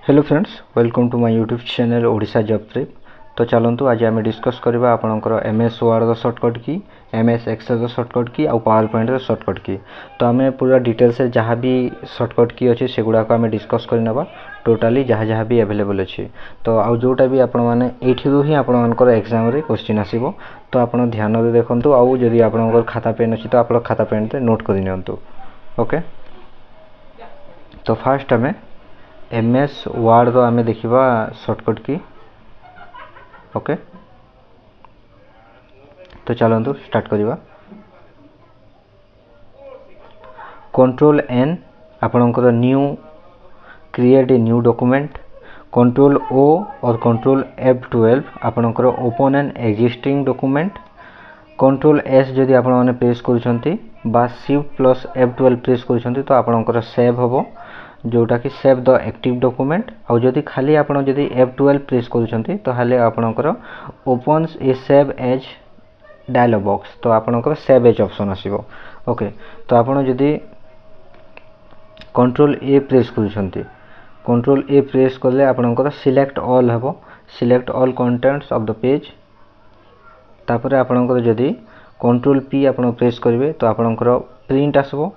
Hello friends, welcome to my YouTube channel Odisha job trip. तो चलतु आज आम डिस्कस करवा आपणकर एमएस वर्ड सर्टकट की, एमएस एक्सेल सर्टकट की और पावर पॉइंट सर्टकट की। तो आम पूरा डिटेल्स से जहाँ भी सर्टकट की अच्छे से गुड़ाक आम डिस्कस करना टोटाली जहाँ जहाँ भी अवेलेबल अच्छी। तो आउ जोटा भी आपण मैंने ही आपर एग्जाम रे क्वेश्चन आसो। तो आप ध्यान दे देखूँ आउ जदि आपंकर खाता पेन अच्छी तो आप खाता पेन से नोट कर नियंतु। ओके, तो फास्ट आम एमएस वर्ड तो आम देखा सर्टकट की। ओके, तो चलतु स्टार्ट करवा। कंट्रोल एन आपणकर new create a new document. Control O और कंट्रोल F12 आपणकर open an existing document. Control S जदि आपण माने प्रेस करूछंती बा शिफ्ट प्लस F12 प्रेस करूछंती तो आपणकर सेव हबो, जोटा कि सेव द एक्टिव डॉक्यूमेंट। और जदि खाली आपण जदि F12 प्रेस करूछंती तो हाले आपणकर opens a save as dialog box, तो आपणकर सेव एज ऑप्शन आसीबो। ओके, तो आपण जदि कंट्रोल ए प्रेस करूछंती, कंट्रोल ए प्रेस करले आपणकर सिलेक्ट ऑल हबो, select all contents of the page. तापर आपणकर जदि कंट्रोल पी आपण प्रेस करेंगे तो आपणकर प्रिंट आसबो।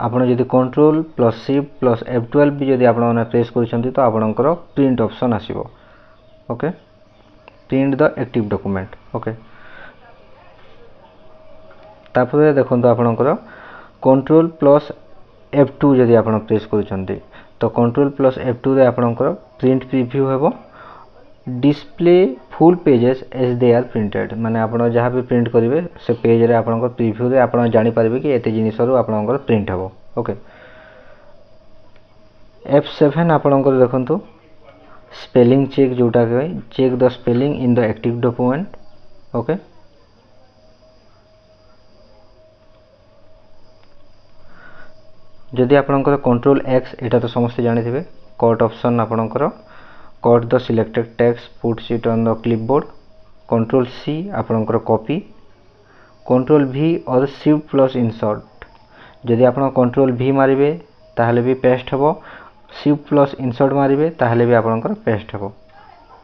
आपण जदि control plus shift plus F12 भी जदि आपण प्रेस करूछंती तो आपणकर प्रिंट ऑप्शन आसीबो। Okay, print the active document. Okay, तापर देखंतु आपणकर कंट्रोल प्लस F2 जदि आपण प्रेस करूछंती तो कंट्रोल प्लस F2 रे आपणकर प्रिंट प्रीव्यू हेबो। Display full pages as they are printed, माने आपण जहाँ भी प्रिंट करेंगे से पेज रे आपणकर प्रीव्यू रे आपण जानि पारबे कि एते जिनिस रो आपणकर प्रिंट हेबो। ओके, F7 आपणकर देखंतु स्पेलिंग चेक, जोटा के check the spelling in the active document. Okay, जदि आपणकर कंट्रोल एक्स, एटा तो समस्त जानि थिबे, कट ऑप्शन आपणकर cut the selected text puts it on the clipboard. Control C आपणकर कॉपी। कंट्रोल भी और शिफ्ट प्लस इंसर्ट, जदि आपण कंट्रोल भी मारिबे ताहले भी पेस्ट हेबो, शिफ्ट प्लस इंसर्ट मारिबे ताहले भी आपणकर पेस्ट हेबो।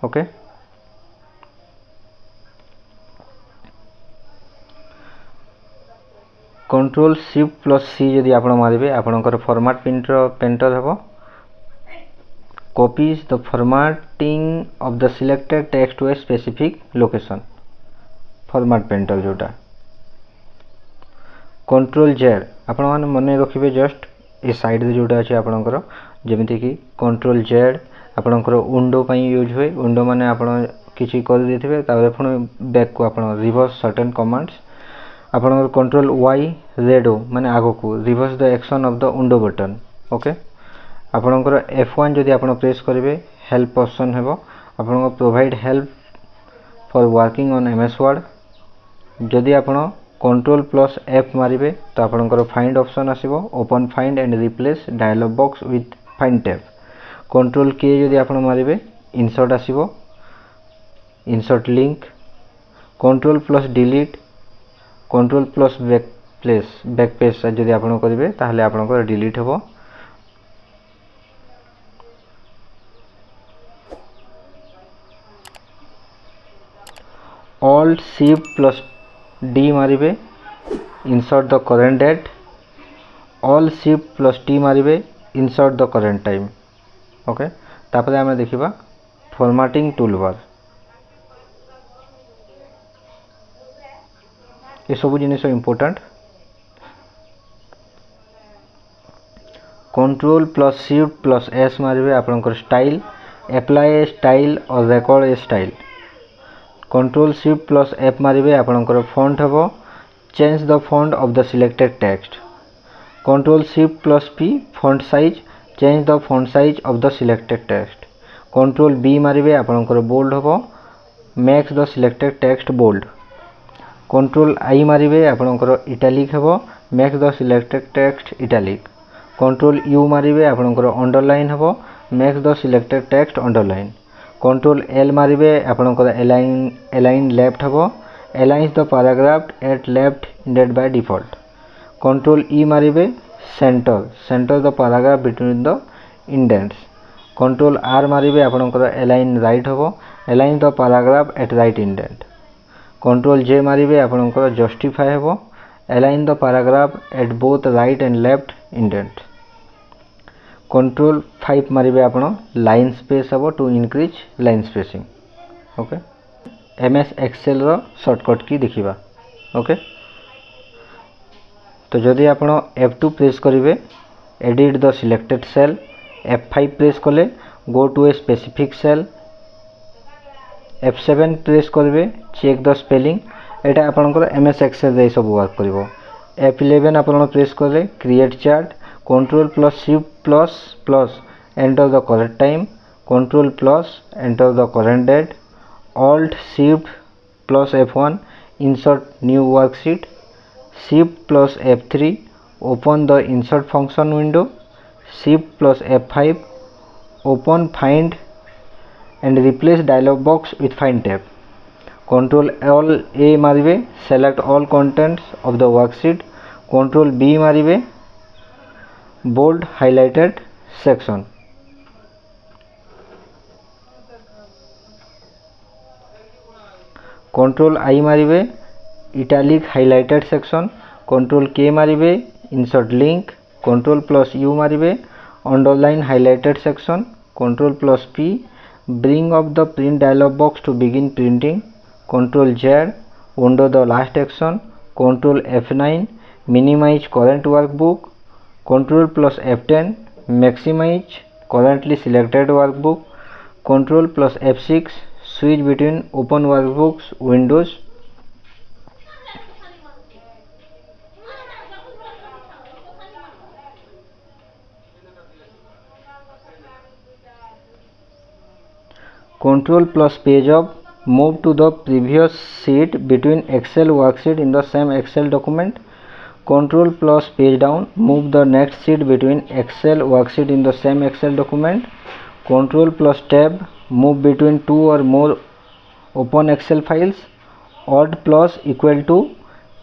ओके, कंट्रोल शिफ्ट प्लस सी जदि आपण मारिबे आपणकर फॉर्मेट पेंटर हेबो। copies the formatting of the selected text to a specific location, format painter जोटा। कंट्रोल जेड आपण माने मने रखिबे जस्ट ए साइड रे जोटा अछि आपणकर, जेमिति कि कंट्रोल जेड आपणकर विंडो पई यूज होय। विंडो माने आपण किछि कर देथिबे ताबे पुनी बैक को आपण रिवर्स सर्टेन कमांड्स। आपणकर कंट्रोल वाई रेडो माने आगो को reverse the action of the window button. Okay, आपणकर F1 जदि आपण प्रेस करेंगे हेल्प ऑप्शन हेबो, आपण provide help for working on MS Word. जदि आपण कंट्रोल प्लस F मारिबे तो आपणकर फाइंड ऑप्शन आसीबो, open find and replace dialog box with find tab. Control K जदि आपण मारिबे इंसर्ट आसीबो, insert link. Control plus delete, control plus back page जदि आपण करेंगे ताहले आपणकर डिलीट हेबो। Alt Shift प्लस D मारिबे insert the current date. Alt Shift plus T मारिबे insert the current time. Okay, तापर आमे देखिबा फॉर्मेटिंग टूलबार। ये सब जिनिस important. Control plus shift plus S मारिबे आपनकर स्टाइल, अप्लाई ए स्टाइल और record a style. Control shift plus F मारिबे आपनकर फॉन्ट हेबो, change the font of the selected text. Control shift plus P font size, change the font size of the selected text. Control B मारिबे आपनकर bold हेबो, makes the selected text bold. Control I मारिबे आपनकर italic हेबो, makes the selected text italic. Control U मारिबे आपनकर underline हेबो, makes the selected text underline. Control L मारिबे आपनकर अलाइन लेफ्ट हेबो, aligns the paragraph at left indent by default. Control E मारिबे centre the paragraph between the indents. Control R मारिबे आपनकर align right होबो, align the paragraph at right indent. Control J मारिबे आपनकर justify होबो, align the paragraph at both right and left indent. Control 5 मारिबे आपण line space होबो to increase line spacing. Okay, MS Excel रो शॉर्टकट की देखिबा। ओके, तो जदि आपण F2 प्रेस करिवे edit the selected cell, F5 press कले go to a specific cell, F7 press करिवे चेक द स्पेलिंग। एटा आपनकर एमएस एक्सेल रे सब वर्क करिवो। F11 आपण प्रेस कले create chart, control plus shift plus plus enter the correct time, control plus enter the current date, alt shift plus F1 insert new worksheet, shift plus F3 open the insert function window, shift plus F5 open find and replace dialog box with find tab. Control all A मारिबे select all contents of the worksheet, control B मारिबे bold highlighted section. Control I मारिबे italic highlighted section, control K मारिबे insert link, control plus U मारिबे underline highlighted section, control plus P bring up the print dialog box to begin printing, control Z window the last action, control F9 minimise current workbook, control plus F10 maximise currently selected workbook, control plus F6 switch between open workbooks windows, control plus page up move to the previous sheet between Excel worksheet in the same Excel document, control plus page down move the next sheet between Excel worksheet in the same Excel document, control plus tab move between two or more open Excel files, alt plus equal to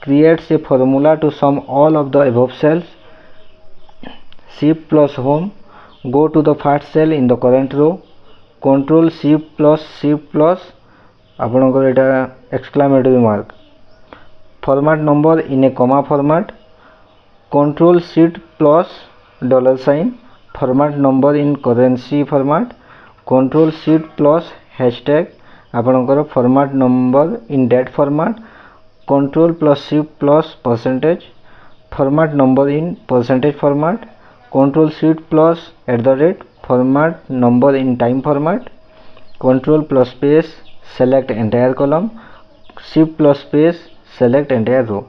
creates a formula to sum all of the above cells, shift plus home go to the first cell in the current row, control shift plus आपनकर एटा exclamatory mark, format number in a comma format, control shift plus dollar sign format number in currency format, control shift plus hashtag आपनकर format number in date format, control plus shift plus percentage format number in percentage format, control shift plus @ format number in time format, control plus space select entire column, shift plus space select entire row।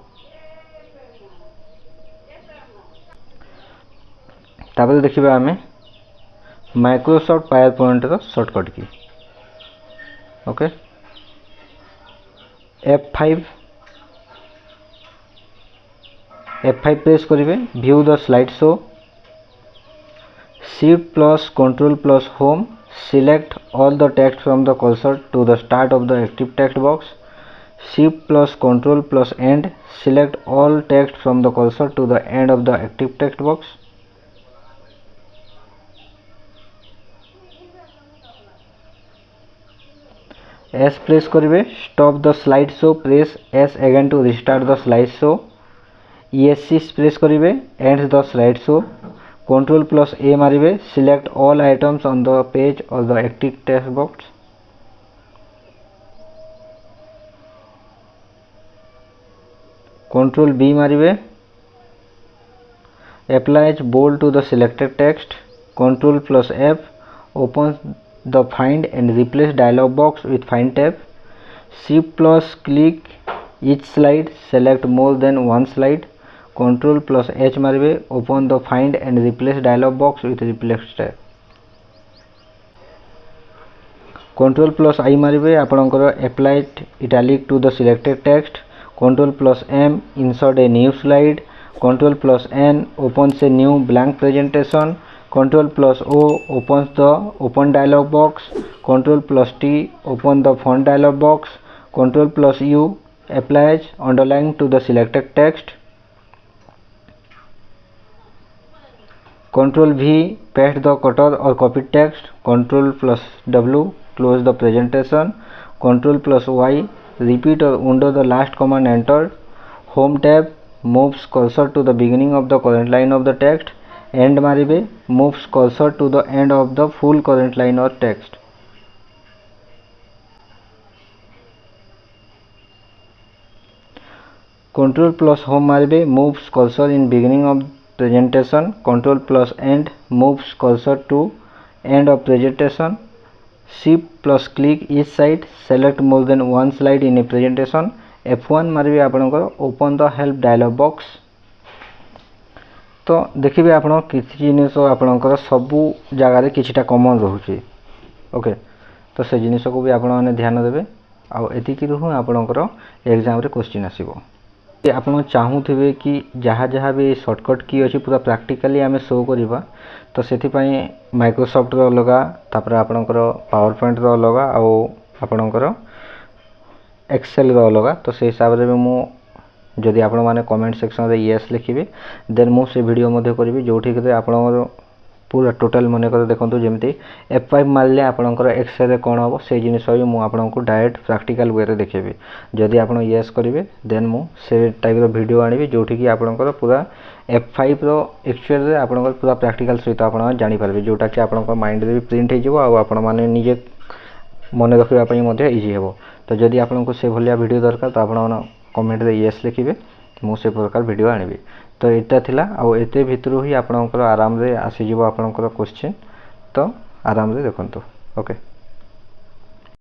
तापर देखिबा आमे Microsoft power point रो shortcut की। Okay, F5 press करिवे view the slide show, shift plus control plus home select all the text from the cursor to the start of the active text box, shift plus control plus end select all text from the cursor to the end of the active text box, S press करिवे stop the slide show press S again to restart the slide show, ESC press करिवे end the slide show, control plus A मारिवे select all items on the page or the active text box, control B मारिवे applies bold to the selected text, control plus F opens the find and replace dialog box with find tab, shift plus click each slide select more than one slide, control plus H मारिवे open the find and replace dialog box with replace tab, control plus I मारिवे आपनकर apply italic to the selected text, control plus M insert a new slide, control plus N opens a new blank presentation, control plus O opens the open dialog box, control plus T open the font dialog box, control plus U applies underline to the selected text, Control V, paste the cutter or copy text. Control plus W, close the presentation. Control plus Y, repeat or undo the last command entered. Home tab moves cursor to the beginning of the current line of the text. End मारिबे moves cursor to the end of the full current line or text. Control plus home मारिबे moves cursor in beginning of presentation. Control plus end moves cursor to end of presentation. Shift plus click each side, select more than one slide in a presentation. F1 मारिबे आपनकर open the help dialog box. तो देखिए आपण किसी जिनिस आपनकर सबू जगार किछिटा common रहउची okay तो से जिनिस को भी आपण माने ध्यान देबे आ एतिकी रहू आपनकर एग्जाम रे क्वेश्चन आसीबो आपण चाहूथिबे कि जहाँ जहाँ भी शॉर्टकट की अछि पूरा प्रैक्टिकली आमे शो करिबा तो सेति पई माइक्रोसॉफ्ट रो लगा तापर आपनकर पावर पॉइंट रो लगा आ आपनकर एक्सेल रो लगा तो से हिसाब रे मु जदि आपण माने कमेंट सेक्शन रे यस लिखिबे देन मु से वीडियो मध्ये करिवि जोठी के आपनकर पूरा टोटल मने कर देखंतु जेमति F5 मारले आपनकर एक्सेल रे कोन हो से जिनिस होय मु आपनको डायरेक्ट प्रैक्टिकल वे रे देखेबी जदि आपण यस करिवे देन मु से टाइप रो वीडियो आनिबी जोठी कि आपनकर पूरा F5 रो एक्चुअल रे आपनकर पूरा प्रैक्टिकल सहित आपण जानि पारबे जोटा कि आपनकर माइंड रे भी प्रिंट हे जिवो आ आपण माने निजे मने रखिबा पई मध्ये इजी हेबो तो जदि आपनको से भलिया वीडियो दरकार तो आपण कमेंट रे यस लिखिबे मु से प्रकार वीडियो आनिबी तो एटा थिला आ एते भितरु ही आपनकर आराम रे आसी जिवो आपनकर क्वेश्चन तो आराम रे देखंतु ओके।